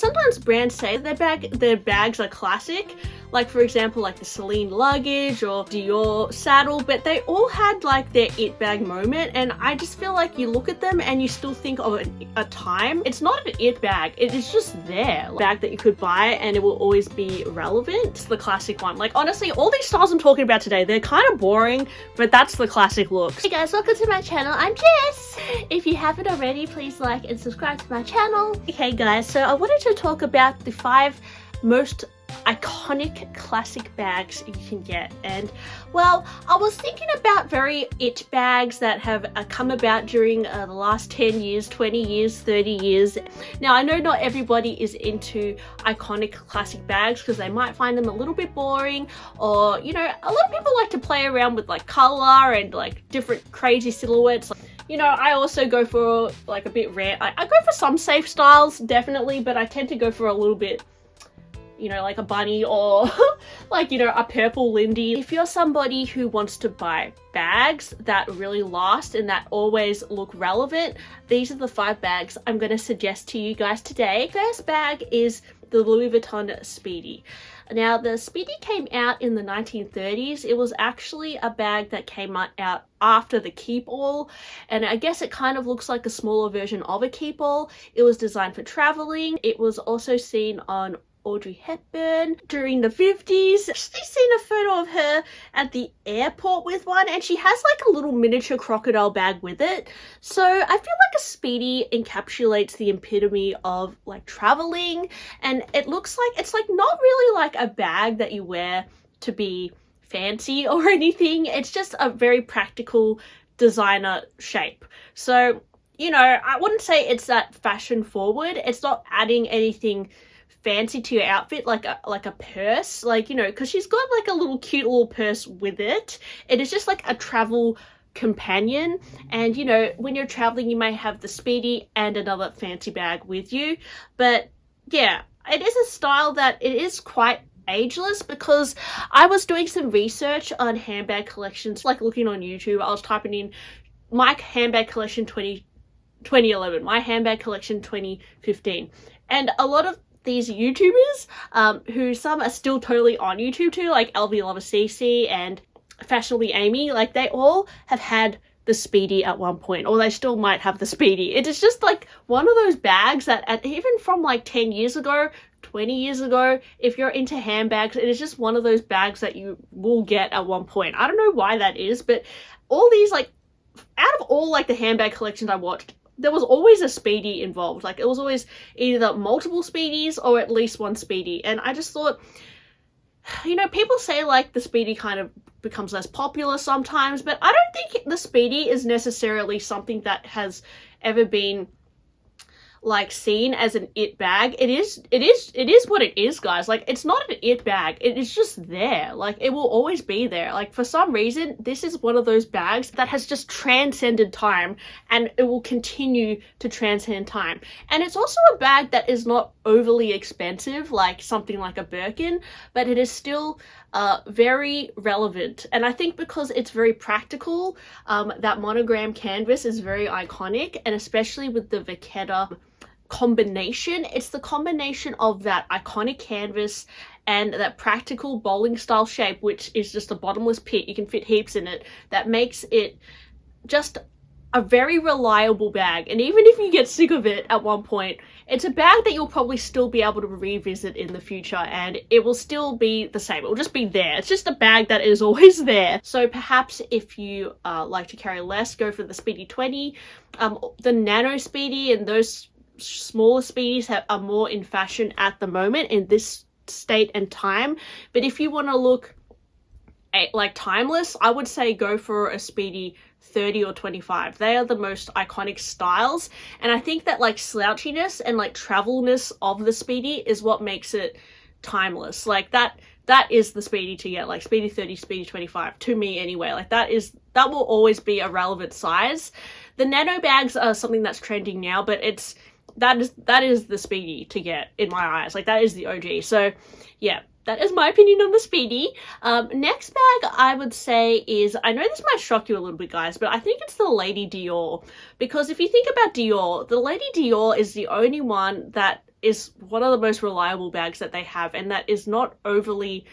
Sometimes brands say their bags are classic, like for example like the Celine luggage or Dior saddle, but they all had like their it bag moment, and I just feel like you look at them and you still think of a time. It's not an it bag, it is just there, like, a bag that you could buy and it will always be relevant. It's the classic one. Like honestly, all these styles I'm talking about today, they're kind of boring, but that's the classic look. Hey guys, welcome to my channel. I'm Jess. If you haven't already, please like and subscribe to my channel. Okay guys, so I wanted to talk about the 5 most iconic classic bags you can get. And well, I was thinking about very it bags that have come about during the last 10 years, 20 years, 30 years. Now I know not everybody is into iconic classic bags because they might find them a little bit boring, or you know, a lot of people like to play around with like color and like different crazy silhouettes. You know, I also go for like a bit rare. I go for some safe styles, definitely, but I tend to go for a little bit, you know, like a bunny or like, you know, a purple Lindy. If you're somebody who wants to buy bags that really last and that always look relevant, these are the 5 bags I'm going to suggest to you guys today. First bag is the Louis Vuitton Speedy. Now, the Speedy came out in the 1930s. It was actually a bag that came out after the Keep All, and I guess it kind of looks like a smaller version of a Keep All. It was designed for traveling. It was also seen on Audrey Hepburn during the 50s. I've seen a photo of her at the airport with one, and she has like a little miniature crocodile bag with it. So I feel like a Speedy encapsulates the epitome of like traveling, and it looks like it's like not really like a bag that you wear to be fancy or anything. It's just a very practical designer shape. So, you know, I wouldn't say it's that fashion forward. It's not adding anything fancy to your outfit like a purse, like, you know, because she's got like a little cute little purse with it. It is just like a travel companion, and you know, when you're traveling you may have the Speedy and another fancy bag with you. But yeah, it is a style that it is quite ageless, because I was doing some research on handbag collections, like looking on YouTube. I was typing in my handbag collection 2011, my handbag collection 2015, and a lot of these YouTubers, who some are still totally on YouTube too, like LV Lover CC and Fashionably Amy, like they all have had the Speedy at one point, or they still might have the Speedy. It is just like one of those bags that even from like 10 years ago, 20 years ago, if you're into handbags, it is just one of those bags that you will get at one point. I don't know why that is, but all these, like, out of all like the handbag collections I watched, there was always a Speedy involved. Like it was always either multiple Speedies or at least one Speedy. And I just thought, you know, people say like the Speedy kind of becomes less popular sometimes, but I don't think the Speedy is necessarily something that has ever been like seen as an it bag. It is what it is, guys. Like, it's not an it bag, it is just there. Like, it will always be there. Like, for some reason this is one of those bags that has just transcended time, and it will continue to transcend time. And it's also a bag that is not overly expensive like something like a Birkin, but it is still very relevant. And I think because it's very practical, that monogram canvas is very iconic, and especially with the Vachetta combination, it's the combination of that iconic canvas and that practical bowling style shape, which is just a bottomless pit, you can fit heaps in it, that makes it just a very reliable bag. And even if you get sick of it at one point, it's a bag that you'll probably still be able to revisit in the future, and it will still be the same. It will just be there. It's just a bag that is always there. So perhaps if you like to carry less, go for the Speedy 20. The Nano Speedy and those smaller Speedies are more in fashion at the moment in this state and time. But if you want to look like timeless, I would say go for a Speedy 30 or 25. They are the most iconic styles, and I think that like slouchiness and like travelness of the Speedy is what makes it timeless. Like that is the Speedy to get, like Speedy 30, Speedy 25, to me anyway. Like that will always be a relevant size. The nano bags are something that's trending now, but that is the Speedy to get in my eyes. Like that is the OG. So yeah, that is my opinion on the Speedy. Next bag I would say is, I know this might shock you a little bit, guys, but I think it's the Lady Dior. Because if you think about Dior, the Lady Dior is the only one that is one of the most reliable bags that they have, and that is not overly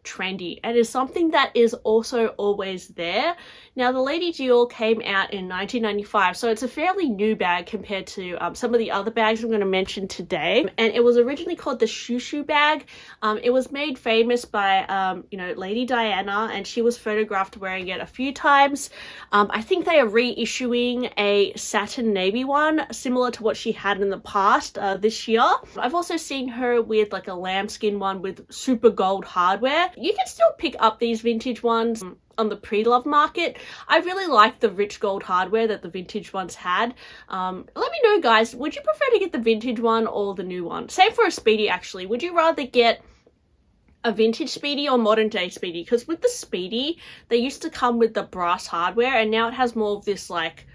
trendy and is something that is also always there. Now, the Lady Dior came out in 1995, so it's a fairly new bag compared to some of the other bags I'm going to mention today. And it was originally called the Shoo Shoo bag. It was made famous by, Lady Diana, and she was photographed wearing it a few times. I think they are reissuing a satin navy one, similar to what she had in the past this year. I've also seen her with like a lambskin one with super gold hardware. You can still pick up these vintage ones on the pre-love market. I really like the rich gold hardware that the vintage ones had. Let me know, guys, would you prefer to get the vintage one or the new one? Same for a Speedy, actually. Would you rather get a vintage Speedy or modern day Speedy? Because with the Speedy, they used to come with the brass hardware, and now it has more of this like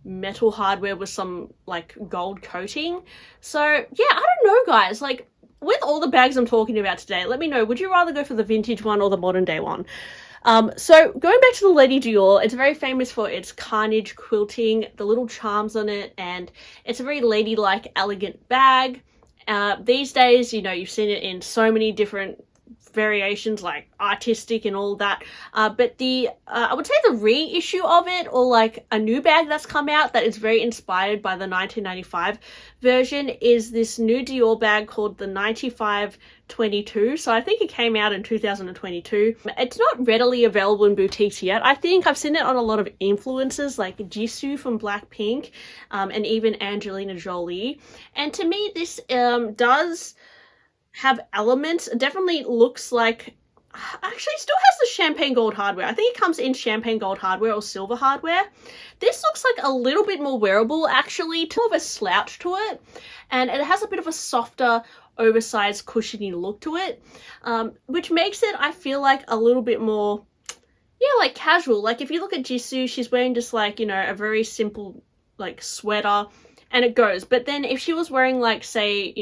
metal hardware with some like gold coating. So yeah, I don't know, guys, like with all the bags I'm talking about today, let me know, would you rather go for the vintage one or the modern day one? So going back to the Lady Dior, it's very famous for its carnage quilting, the little charms on it, and it's a very ladylike, elegant bag. These days, you've seen it in so many different variations, like artistic and all that, but I would say the reissue of it, or like a new bag that's come out that is very inspired by the 1995 version, is this new Dior bag called the 9522. So I think it came out in 2022. It's not readily available in boutiques yet. I think I've seen it on a lot of influencers like Jisoo from Blackpink, and even Angelina Jolie. And to me, this does have elements. It definitely looks like, actually still has the champagne gold hardware. I think it comes in champagne gold hardware or silver hardware. This looks like a little bit more wearable, actually, more of a slouch to it, and it has a bit of a softer, oversized, cushiony look to it, which makes it, I feel like, a little bit more, like casual. Like if you look at Jisoo, she's wearing just like, a very simple like sweater, and it goes. But then if she was wearing like, say,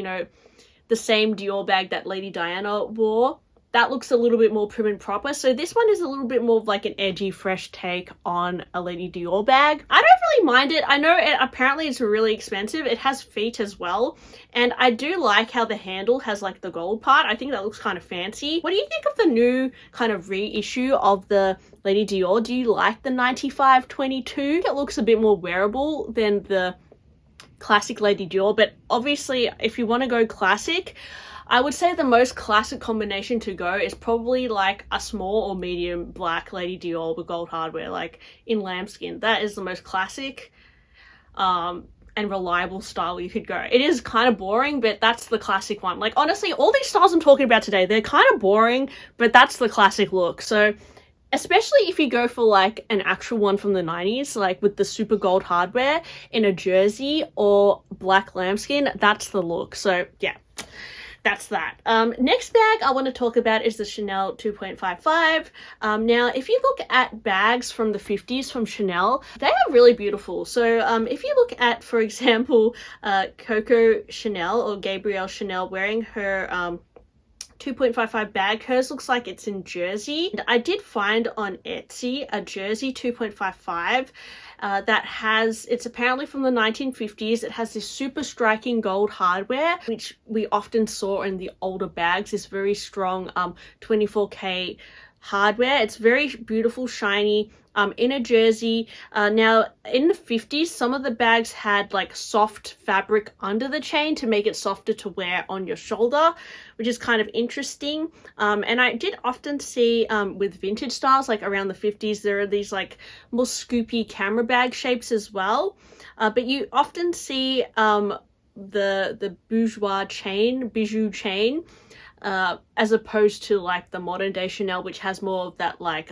the same Dior bag that Lady Diana wore, that looks a little bit more prim and proper. So this one is a little bit more of like an edgy, fresh take on a Lady Dior bag. I don't really mind it. I know apparently it's really expensive. It has feet as well. And I do like how the handle has like the gold part. I think that looks kind of fancy. What do you think of the new kind of reissue of the Lady Dior? Do you like the 9522? It looks a bit more wearable than the classic Lady Dior, but obviously if you want to go classic, I would say the most classic combination to go is probably like a small or medium black Lady Dior with gold hardware, like in lambskin. That is the most classic and reliable style you could go. It is kind of boring, but that's the classic one. Like honestly, all these styles I'm talking about today, they're kind of boring, but that's the classic look. So especially if you go for like an actual one from the 90s, like with the super gold hardware in a jersey or black lambskin, that's the look. So yeah, that's that. Next bag I want to talk about is the Chanel 2.55. Now, if you look at bags from the 50s from Chanel, they are really beautiful. So if you look at, for example, Coco Chanel or Gabrielle Chanel wearing her 2.55 bag, hers looks like it's in jersey. And I did find on Etsy a jersey 2.55 that has, it's apparently from the 1950s. It has this super striking gold hardware, which we often saw in the older bags, this very strong 24K hardware. It's very beautiful, shiny, in a jersey. Now in the 50s, some of the bags had like soft fabric under the chain to make it softer to wear on your shoulder, which is kind of interesting. And I did often see with vintage styles, like around the 50s, there are these like more scoopy camera bag shapes as well. But you often see the bijou chain, as opposed to like the modern day Chanel, which has more of that like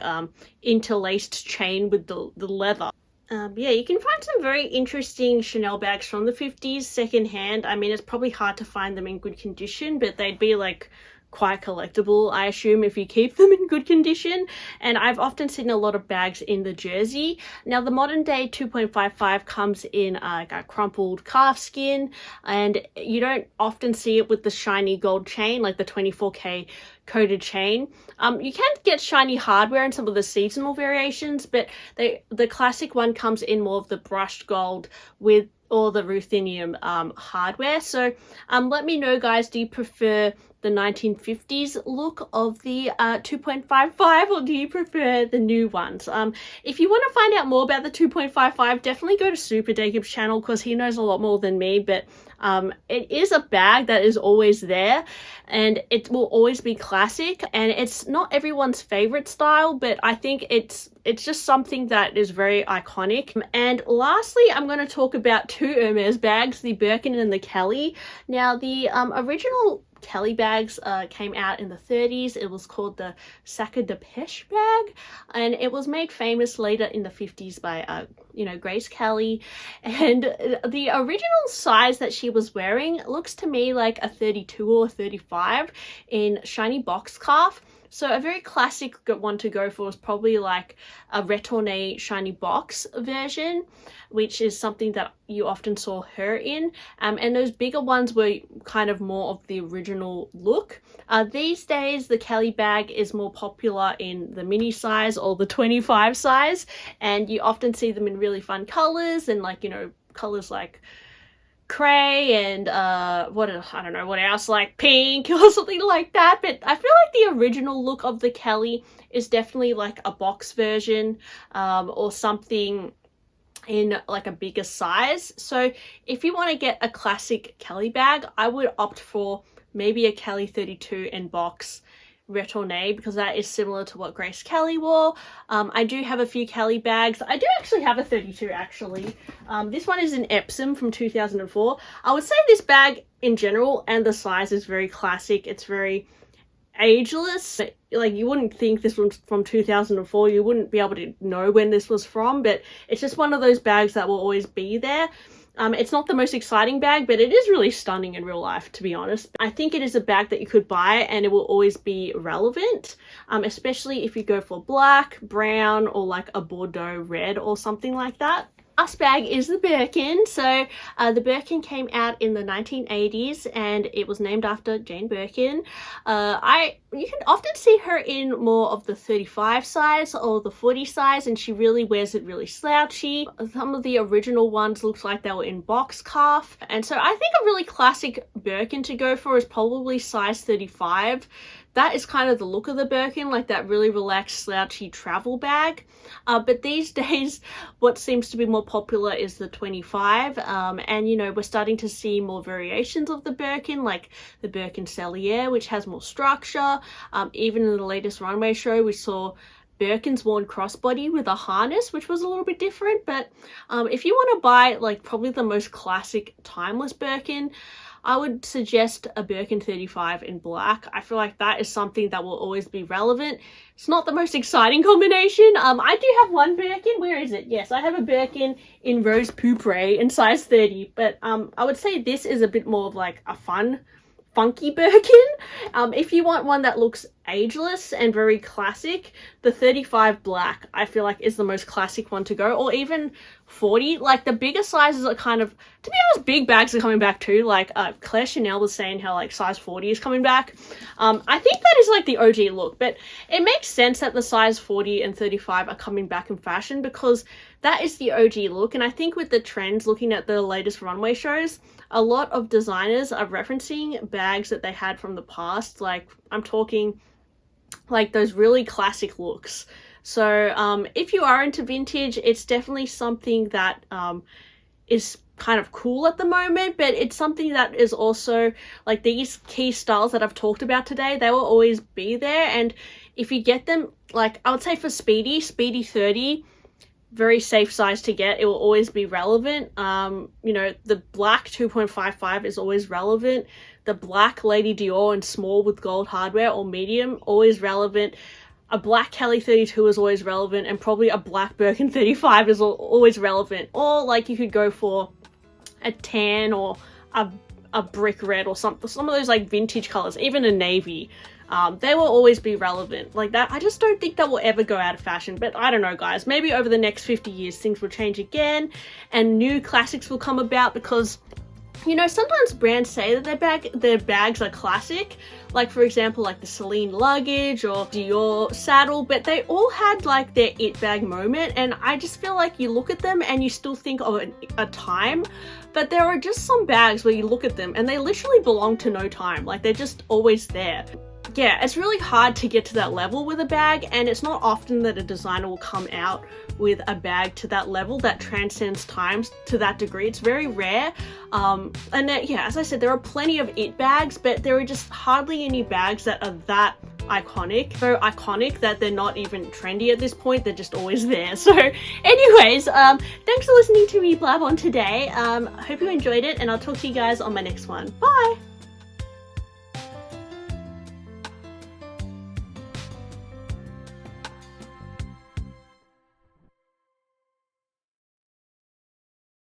interlaced chain with the leather. Yeah, you can find some very interesting Chanel bags from the 50s secondhand. I mean, it's probably hard to find them in good condition, but they'd be like quite collectible, I assume, if you keep them in good condition. And I've often seen a lot of bags in the jersey. Now the modern day 2.55 comes in like a crumpled calf skin, and you don't often see it with the shiny gold chain, like the 24K coated chain. You can get shiny hardware in some of the seasonal variations, but the classic one comes in more of the brushed gold with or the ruthenium hardware. So let me know, guys, do you prefer the 1950s look of the 2.55 or do you prefer the new ones? If you want to find out more about the 2.55, definitely go to Super Jacob's channel because he knows a lot more than me, but it is a bag that is always there and it will always be classic, and it's not everyone's favorite style, but I think it's just something that is very iconic. And lastly, I'm going to talk about two Hermes bags, the Birkin and the Kelly. Now, the original Kelly bags came out in the 30s. It was called the Sac de Pêche bag, and it was made famous later in the 50s by Grace Kelly. And the original size that she was wearing looks to me like a 32 or 35 in shiny box calf. So a very classic one to go for is probably like a retourné shiny box version, which is something that you often saw her in. And those bigger ones were kind of more of the original look. These days, the Kelly bag is more popular in the mini size or the 25 size. And you often see them in really fun colors and colors like cray and I don't know what else, like pink or something like that. But I feel like the original look of the Kelly is definitely like a box version or something in like a bigger size. So if you want to get a classic Kelly bag, I would opt for maybe a Kelly 32 in box retourné, because that is similar to what Grace Kelly wore. I do have a few Kelly bags. I do actually have a 32 actually. This one is in Epsom from 2004. I would say this bag in general and the size is very classic. It's very ageless. Like, you wouldn't think this was from 2004. You wouldn't be able to know when this was from, but it's just one of those bags that will always be there. It's not the most exciting bag, but it is really stunning in real life, to be honest. I think it is a bag that you could buy and it will always be relevant, especially if you go for black, brown, or like a Bordeaux red or something like that. Last bag is the Birkin. So the Birkin came out in the 1980s and it was named after Jane Birkin. You can often see her in more of the 35 size or the 40 size, and she really wears it really slouchy. Some of the original ones looks like they were in box calf, and so I think a really classic Birkin to go for is probably size 35. That is kind of the look of the Birkin, like that really relaxed, slouchy travel bag. But these days, what seems to be more popular is the 25. And, we're starting to see more variations of the Birkin, like the Birkin Cellier, which has more structure. Even in the latest runway show, we saw Birkins worn crossbody with a harness, which was a little bit different. But if you want to buy, like, probably the most classic, timeless Birkin, I would suggest a Birkin 35 in black. I feel like that is something that will always be relevant. It's not the most exciting combination. I do have one Birkin. Where is it? Yes, I have a Birkin in rose poupre in size 30. But I would say this is a bit more of like a funky Birkin. If you want one that looks ageless and very classic, the 35 black I feel like is the most classic one to go, or even 40. Like, the bigger sizes are kind of, to be honest, big bags are coming back too. Like Claire Chanel was saying how like size 40 is coming back. I think that is like the OG look, but it makes sense that the size 40 and 35 are coming back in fashion because that is the OG look. And I think with the trends, looking at the latest runway shows, a lot of designers are referencing bags that they had from the past. Like, I'm talking like those really classic looks. So if you are into vintage, it's definitely something that is kind of cool at the moment, but it's something that is also like these key styles that I've talked about today, they will always be there. And if you get them, like, I would say for Speedy 30, very safe size to get. It will always be relevant. The black 2.55 is always relevant. The black Lady Dior in small with gold hardware or medium, always relevant. A black Kelly 32 is always relevant, and probably a black Birkin 35 is always relevant. Or like you could go for a tan or a brick red or some of those like vintage colors, even a navy. They will always be relevant. Like that, I just don't think that will ever go out of fashion. But I don't know, guys, maybe over the next 50 years things will change again and new classics will come about, because You know, sometimes brands say that their bags are classic, like for example, like the Celine luggage or Dior saddle, but they all had like their it bag moment, and I just feel like you look at them and you still think of a time, but there are just some bags where you look at them and they literally belong to no time, like they're just always there. Yeah, it's really hard to get to that level with a bag, and it's not often that a designer will come out with a bag to that level that transcends times to that degree. It's very rare. Yeah, as I said, there are plenty of it bags, but there are just hardly any bags that are that iconic. So iconic that they're not even trendy at this point, they're just always there. So anyways, thanks for listening to me blab on today. I hope you enjoyed it, and I'll talk to you guys on my next one. Bye!